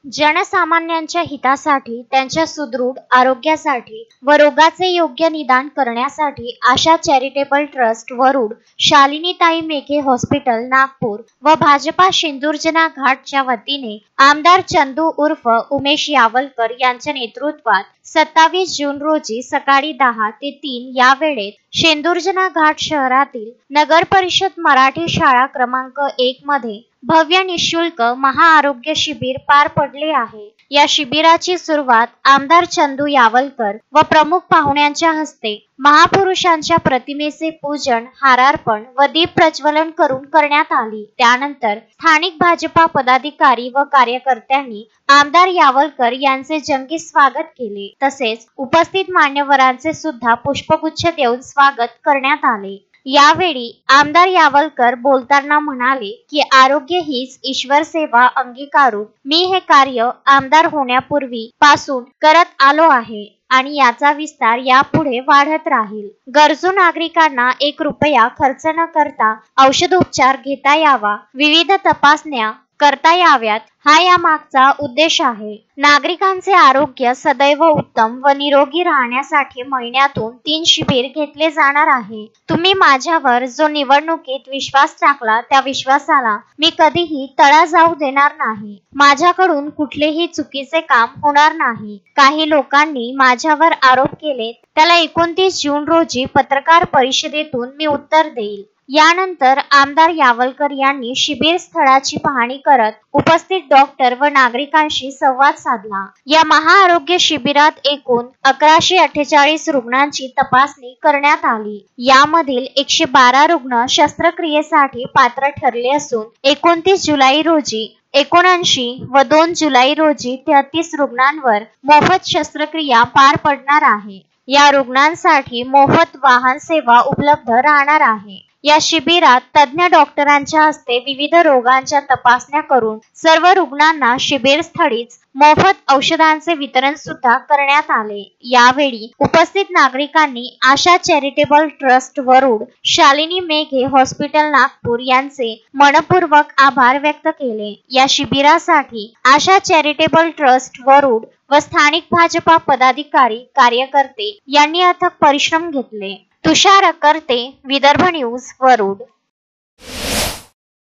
जनसामान्यांच्या हितासाठी, त्यांच्या सुदृढ आरोग्यासाठी व रोगाचे योग्य निदान करण्यासाठी आशा charitable trust Warud, शालिनीताई Meghe hospital Nagpur व भाजपा शेंदुर्जना घाटच्या वतीने आमदार चंदू उर्फ उमेश यावलकर यांच्या नेतृत्वात 27 जून रोजी सकाळी 10 ते 3 या वेळेत शेंदुर्जना घाट शहरातील नगर परिषद मराठी शाळा क्रमांक 1 मध्ये भव्य निशुल्क महाआरोग्य शिबिर पार पडले आहे। या शिबिराची सुरुवात आमदार चंदू यावलकर व प्रमुख पाहुण्यांच्या हस्ते महापुरुषांच्या प्रतिमेचे पूजन, हारार्पण व दीप प्रज्वलन करून करण्यात आली। त्यानंतर स्थानिक भाजपा पदाधिकारी व कार्यकर्त्यांनी आमदार यावलकर यांचे जंगी स्वागत केले। तसेच उपस्थित मान्यवरांचे सुद्धा पुष्पगुच्छ देऊन स्वागत करण्यात आले। यावेळी आमदार यावलकर बोलताना म्हणाले की आरोग्य हीच ईश्वर सेवा अंगीकारून मी हे कार्य आमदार होण्यापूर्वी पासून करत आलो आहे आणि याचा विस्तार यापुढे वाढत राहील। गरजू नागरिकांना 1 रुपया खर्च न करता औषधोपचार घेता यावा, विविध तपासण्या करता याव्यात, हा या मागचा उद्देश आहे। नागरिकांचे आरोग्य सदैव उत्तम व निरोगी राहण्यासाठी महिन्यातून 3 शिबिर घेतले जाणार आहे। तुम्ही माझ्यावर जो निवडणुकीत विश्वास टाकला त्या विश्वासाला मी कधीही तडा जाऊ देणार नाही। माझ्याकडून कुठलेही चुकीचे काम होणार नाही। काही लोकांनी माझ्यावर आरोप केले त्याला 29 जून रोजी पत्रकार परिषदेतून मी उत्तर देईल। यानंतर आमदार यावलकर यांनी शिबिर स्थळाची पाहणी करत उपस्थित डॉक्टर व नागरिकांशी संवाद साधला। या महाआरोग्य शिबिरात एकूण 1148 रुग्णांची तपासणी करण्यात आली। यामधील 112 रुग्ण शस्त्रक्रियेसाठी पात्र ठरले असून 29 जुलै रोजी 79 व 2 जुलै रोजी 33 रुग्णांवर मोफत शस्त्रक्रिया पार पडणार आहे। या रुग्णांसाठी मोफत वाहन सेवा उपलब्ध राहणार आहे। या शिबिरात तज्ञ डॉक्टरांच्या हस्ते विविध रोगांच्या तपासण्या करून सर्व रुग्णांना शिबिर स्थळीच मोफत औषधांचे वितरण सुद्धा करण्यात आले। यावेळी उपस्थित नागरिकांनी Asha charitable trust Warud, Shalini Meghe hospital Nagpur यांचे मनपूर्वक आभार व्यक्त केले। या शिबिरासाठी आशा चॅरिटेबल ट्रस्ट वरुड व स्थानिक भाजपा पदाधिकारी, कार्यकर्ते यांनी अथक परिश्रम घेतले। तुषार करते, विदर्भ न्यूज वरुड।